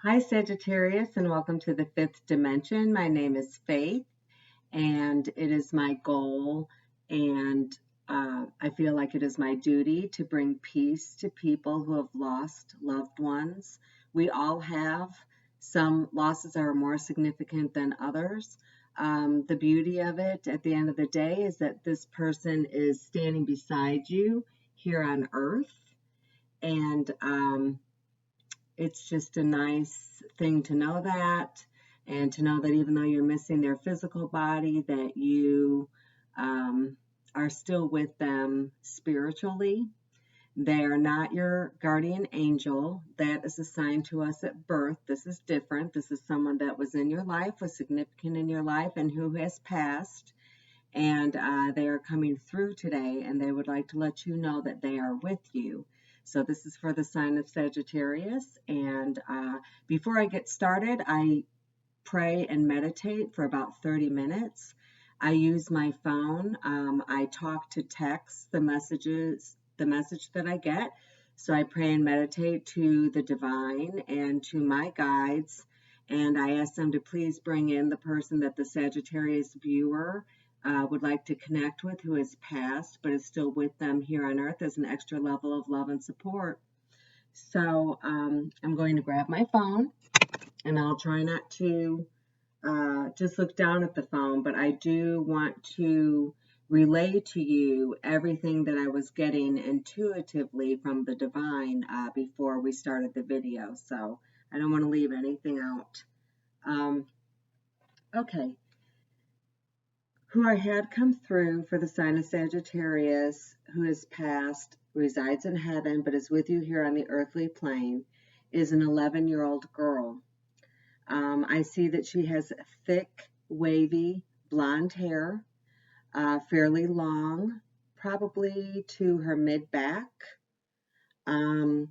Hi, Sagittarius, and welcome to the fifth dimension. My name is Faith, and it is my goal, and I feel like it is my duty to bring peace to people who have lost loved ones. We all have. Some losses are more significant than others. The beauty of it at the end of the day is that this person is standing beside you here on earth, and it's just a nice thing to know that, and to know that even though you're missing their physical body, that you are still with them spiritually. They are not your guardian angel. That is assigned to us at birth. This is different. This is someone that was in your life, was significant in your life, and who has passed. And they are coming through today, and they would like to let you know that they are with you. So this is for the sign of Sagittarius. And before I get started, I pray and meditate for about 30 minutes. I use my phone. I talk to text the message that I get. So I pray and meditate to the divine and to my guides. And I ask them to please bring in the person that the Sagittarius viewer would like to connect with, who has passed but is still with them here on earth as an extra level of love and support. So I'm going to grab my phone, and I'll try not to just look down at the phone, but I do want to relay to you everything that I was getting intuitively from the divine before we started the video. So I don't want to leave anything out. Okay. Who I had come through for the sign of Sagittarius, who has passed, resides in heaven, but is with you here on the earthly plane, is an 11-year-old girl. I see that she has thick, wavy, blonde hair, fairly long, probably to her mid-back. Her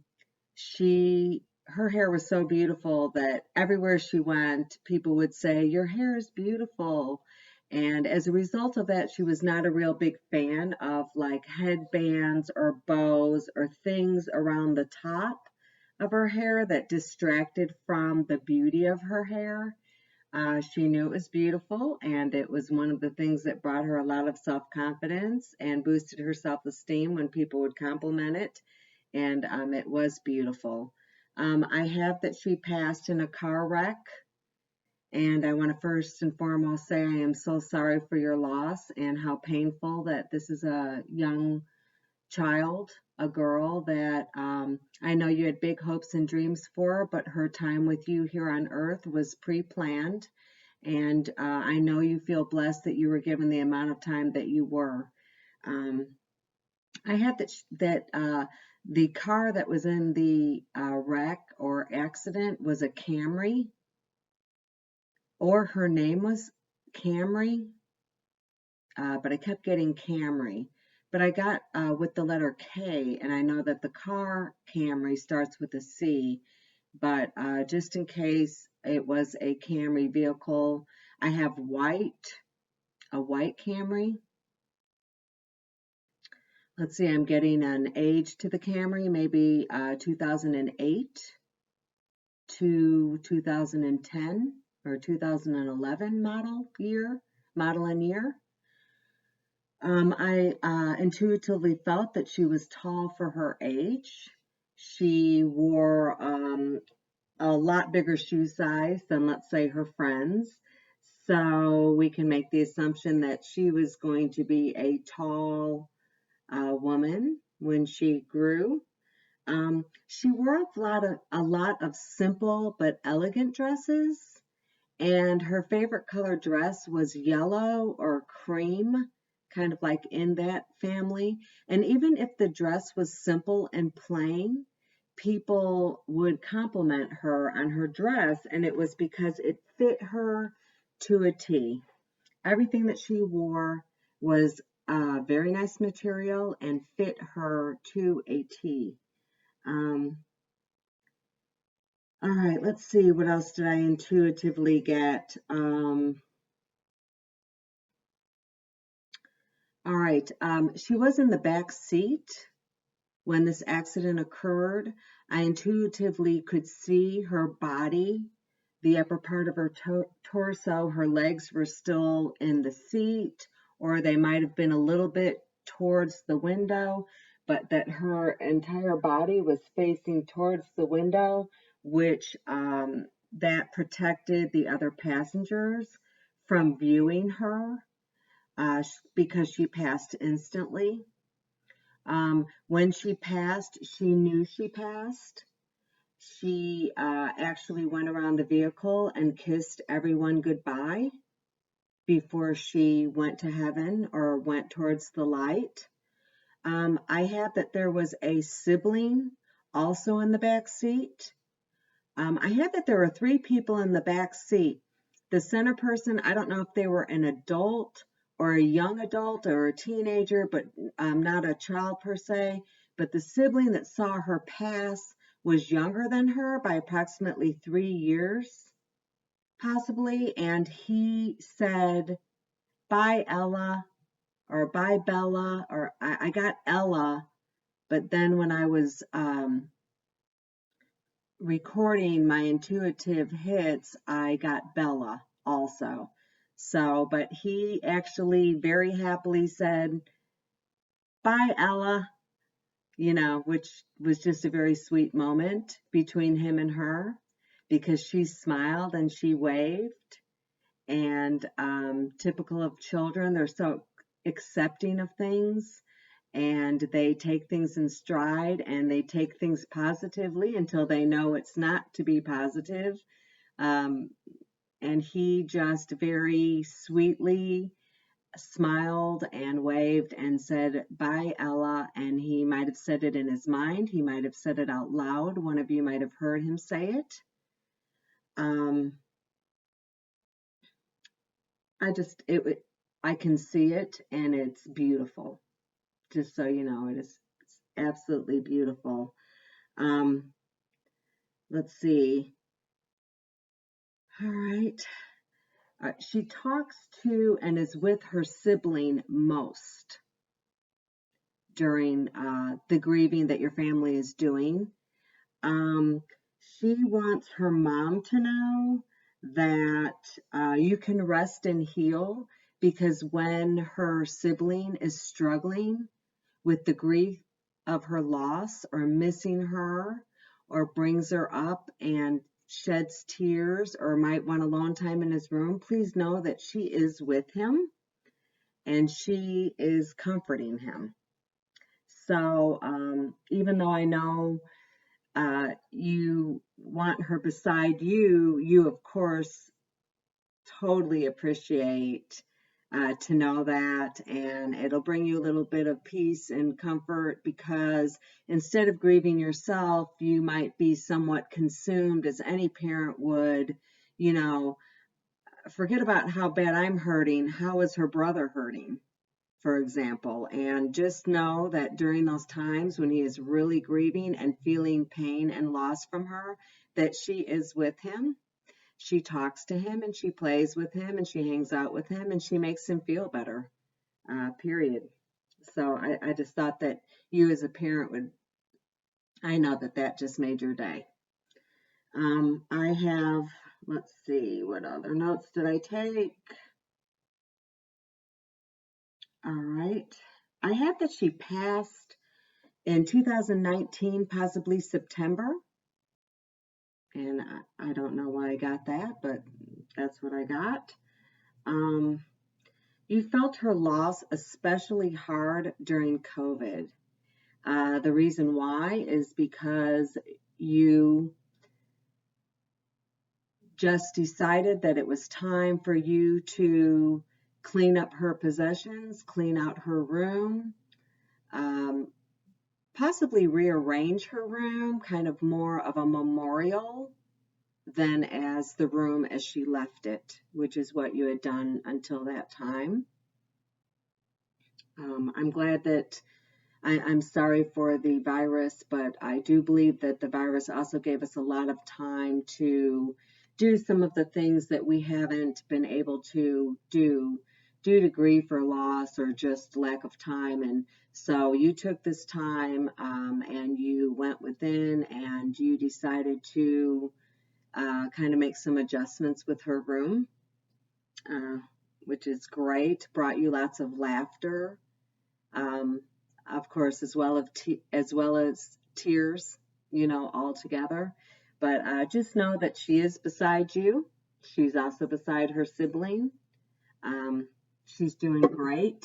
hair was so beautiful that everywhere she went, people would say, "Your hair is beautiful." And as a result of that, she was not a real big fan of like headbands or bows or things around the top of her hair that distracted from the beauty of her hair. She knew it was beautiful, and it was one of the things that brought her a lot of self-confidence and boosted her self-esteem when people would compliment it. And it was beautiful. I have that she passed in a car wreck. And I want to first and foremost say I am so sorry for your loss, and how painful that this is a young child, a girl that I know you had big hopes and dreams for, but her time with you here on earth was pre-planned. And I know you feel blessed that you were given the amount of time that you were. I had that the car that was in the wreck or accident was a Camry, or her name was Camry, but I kept getting Camry. But I got with the letter K, and I know that the car Camry starts with a C, but just in case it was a Camry vehicle, I have a white Camry. Let's see, I'm getting an age to the Camry, maybe 2008 to 2010 or 2011 model and year. I intuitively felt that she was tall for her age. She wore a lot bigger shoe size than, let's say, her friends. So we can make the assumption that she was going to be a tall woman when she grew. She wore a lot of simple but elegant dresses, and her favorite color dress was yellow or cream, kind of like in that family. And even if the dress was simple and plain, people would compliment her on her dress, and it was because it fit her to a T. Everything that she wore was very nice material and fit her to a T. All right, let's see, what else did I intuitively get? All right, she was in the back seat when this accident occurred. I intuitively could see her body, the upper part of her torso. Her legs were still in the seat, or they might have been a little bit towards the window, but that her entire body was facing towards the window, which that protected the other passengers from viewing her because she passed instantly. When she passed, she knew she passed. She actually went around the vehicle and kissed everyone goodbye before she went to heaven or went towards the light. I have that there was a sibling also in the back seat. I had that there were 3 people in the back seat. The center person, I don't know if they were an adult or a young adult or a teenager, but not a child per se. But the sibling that saw her pass was younger than her by approximately 3 years, possibly. And he said, "Bye, Ella," or "Bye, Bella," or I got Ella, but then when I was recording my intuitive hits, I got Bella also. So, but he actually very happily said, "Bye, Ella," which was just a very sweet moment between him and her because she smiled and she waved. And typical of children, they're so accepting of things and they take things in stride and they take things positively until they know it's not to be positive. Um, and he just very sweetly smiled and waved and said, "Bye, Ella." And he might have said it in his mind. He might have said it out loud. One of you might have heard him say it. I can see it and it's beautiful. Just so you know, it's absolutely beautiful. Let's see. All right. She talks to and is with her sibling most during the grieving that your family is doing. She wants her mom to know that you can rest and heal because when her sibling is struggling with the grief of her loss or missing her or brings her up and sheds tears or might want alone time in his room, please know that she is with him and she is comforting him. So even though I know you want her beside you, you of course totally appreciate to know that, and it'll bring you a little bit of peace and comfort because instead of grieving yourself, you might be somewhat consumed as any parent would, you know, forget about how bad I'm hurting. How is her brother hurting, for example? And just know that during those times when he is really grieving and feeling pain and loss from her, that she is with him. She talks to him and she plays with him and she hangs out with him and she makes him feel better, period. So I just thought that you as a parent would, I know that that just made your day. I have, let's see, what other notes did I take? All right. I have that she passed in 2019, possibly September. And I don't know why I got that, but that's what I got. You felt her loss especially hard during COVID. The reason why is because you just decided that it was time for you to clean up her possessions, clean out her room, um, possibly rearrange her room, kind of more of a memorial than as the room as she left it, which is what you had done until that time. I'm glad that I'm sorry for the virus, but I do believe that the virus also gave us a lot of time to do some of the things that we haven't been able to do due to grief or loss or just lack of time. And so you took this time and you went within and you decided to kind of make some adjustments with her room, uh, which is great. Brought you lots of laughter, um, of course, as well as tears, all together. But just know that she is beside you. She's also beside her sibling. Um, she's doing great,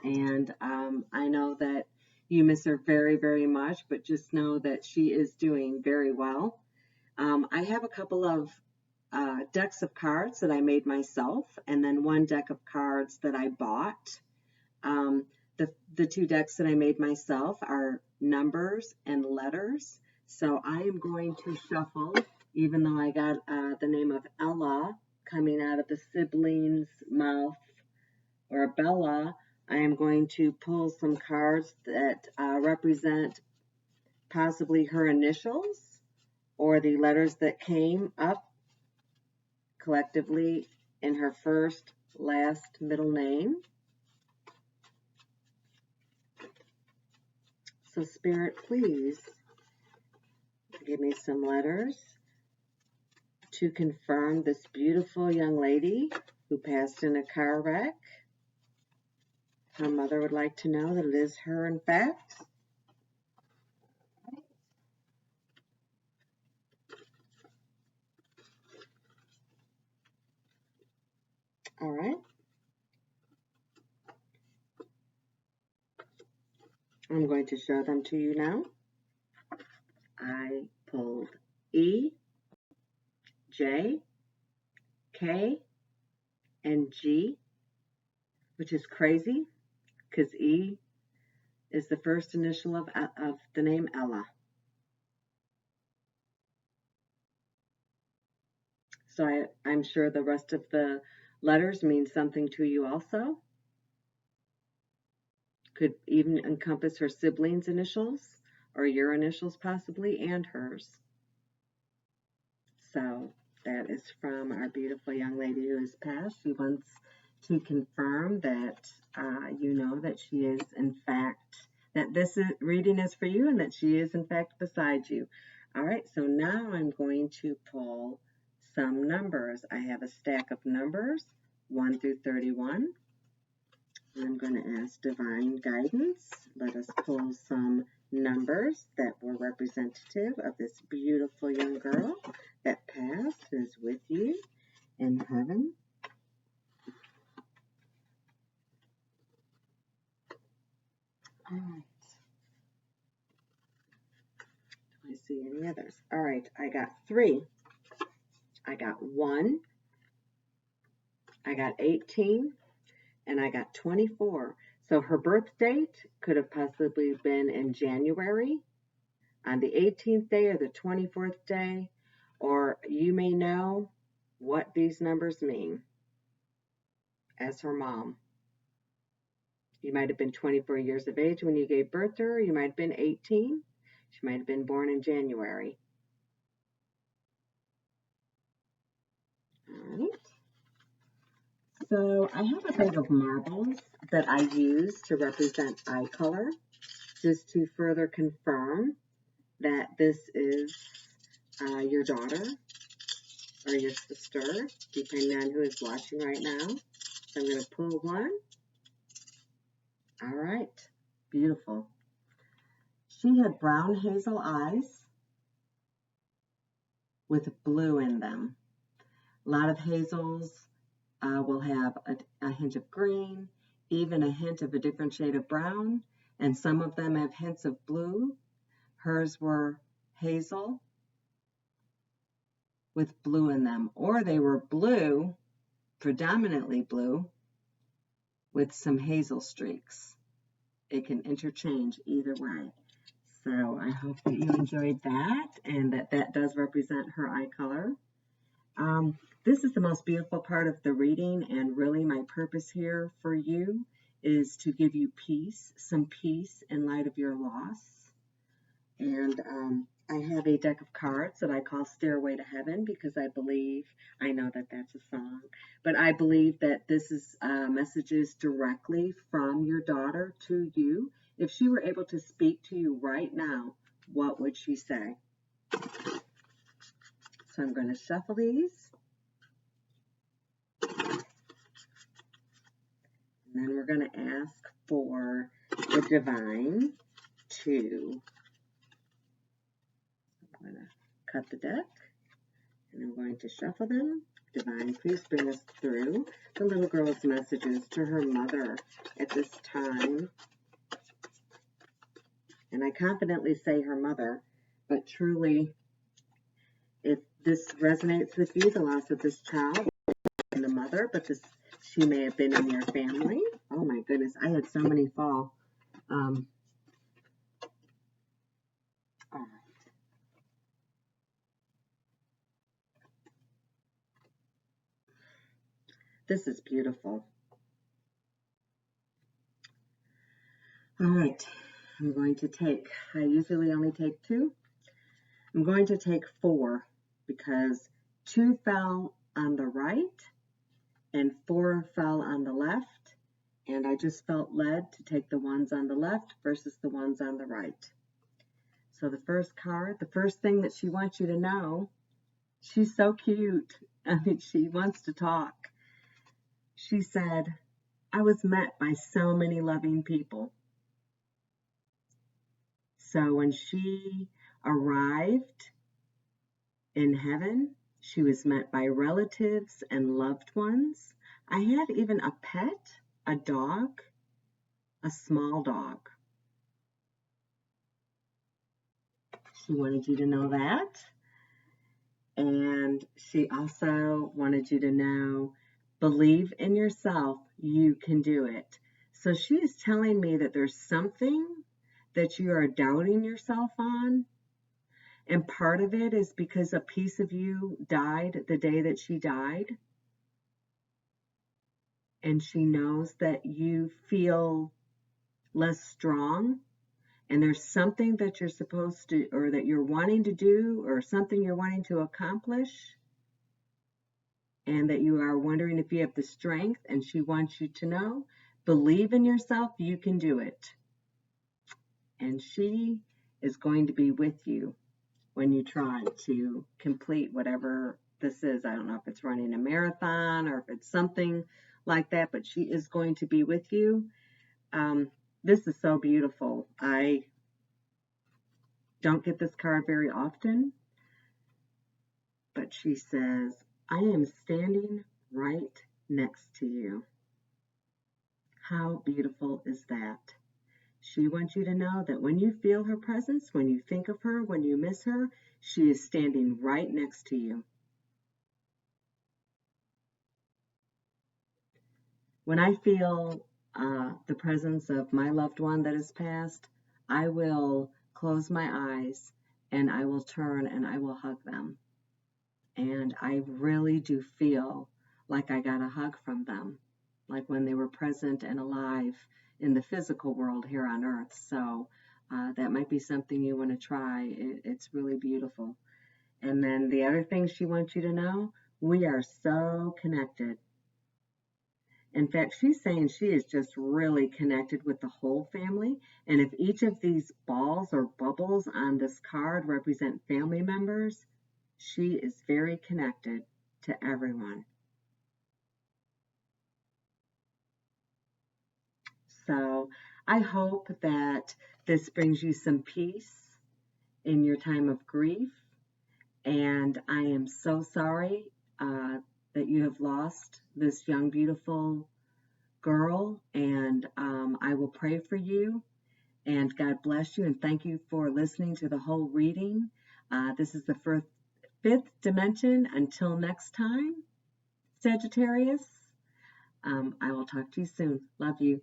and I know that you miss her very, very much, but just know that she is doing very well. I have a couple of decks of cards that I made myself, and then one deck of cards that I bought. Um, the two decks that I made myself are numbers and letters. So I am going to shuffle, even though I got the name of Ella coming out of the sibling's mouth, or Bella. I am going to pull some cards that represent possibly her initials or the letters that came up collectively in her first, last, middle name. So Spirit, please give me some letters to confirm this beautiful young lady who passed in a car wreck. Her mother would like to know that it is her, in fact. All right. I'm going to show them to you now. I pulled E, J, K, and G, which is crazy because E is the first initial of the name Ella. So I'm sure the rest of the letters mean something to you also. Could even encompass her siblings' initials or your initials possibly, and hers. So that is from our beautiful young lady who has passed. She wants to confirm that you know that she is in fact, that reading is for you and that she is in fact beside you. All right, so now I'm going to pull some numbers. I have a stack of numbers, 1 through 31. I'm going to ask divine guidance. Let us pull some numbers that were representative of this beautiful young girl that passed, is with you in heaven. All right. Do I see any others? All right, I got 3. I got 1. I got 18. And I got 24. So her birth date could have possibly been in January, on the 18th day or the 24th day, or you may know what these numbers mean as her mom. You might have been 24 years of age when you gave birth to her. You might have been 18. She might have been born in January. All right. So I have a bag of marbles that I use to represent eye color, just to further confirm that this is your daughter or your sister, depending on who is watching right now. So I'm going to pull one. All right, beautiful. She had brown hazel eyes with blue in them. A lot of hazels will have a hint of green, even a hint of a different shade of brown, and some of them have hints of blue. Hers were hazel with blue in them, or they were blue, predominantly blue, with some hazel streaks. It can interchange either way. So I hope that you enjoyed that and that does represent her eye color. This is the most beautiful part of the reading, and really my purpose here for you is to give you peace, some peace in light of your loss. And I have a deck of cards that I call Stairway to Heaven because I know that that's a song, but I believe that this is messages directly from your daughter to you. If she were able to speak to you right now, what would she say? So I'm going to shuffle these, and then we're going to ask for the divine to, I'm going to cut the deck, and I'm going to shuffle them. Divine, please bring us through the little girl's messages to her mother at this time. And I confidently say her mother, but truly, if this resonates with you, the loss of this child and the mother, but she may have been in your family. Oh my goodness, I had so many fall. All right. This is beautiful. All right, I usually only take 2. I'm going to take 4 because 2 fell on the right and 4 fell on the left, and I just felt led to take the ones on the left versus the ones on the right. So the first card, the first thing that she wants you to know, she's so cute. I mean, she wants to talk. She said, I was met by so many loving people. So when she arrived in heaven, she was met by relatives and loved ones. I had even a pet, a dog, a small dog. She wanted you to know that. And she also wanted you to know, believe in yourself, you can do it. So she is telling me that there's something that you are doubting yourself on. And part of it is because a piece of you died the day that she died. And she knows that you feel less strong. And there's something that you're supposed to, or that you're wanting to do, or something you're wanting to accomplish, and that you are wondering if you have the strength, and she wants you to know, believe in yourself, you can do it. And she is going to be with you when you try to complete whatever this is. I don't know if it's running a marathon or if it's something like that, but she is going to be with you. This is so beautiful. I don't get this card very often, but she says, I am standing right next to you. How beautiful is that? She wants you to know that when you feel her presence, when you think of her, when you miss her, she is standing right next to you. When I feel the presence of my loved one that has passed, I will close my eyes and I will turn and I will hug them. And I really do feel like I got a hug from them, like when they were present and alive in the physical world here on earth. So that might be something you want to try. It's really beautiful. And then the other thing she wants you to know, we are so connected. In fact, she's saying she is just really connected with the whole family. And if each of these balls or bubbles on this card represent family members, she is very connected to everyone. So I hope that this brings you some peace in your time of grief. And I am so sorry that you have lost this young, beautiful girl. And I will pray for you. And God bless you. And thank you for listening to the whole reading. This is the fifth dimension. Until next time, Sagittarius, I will talk to you soon. Love you.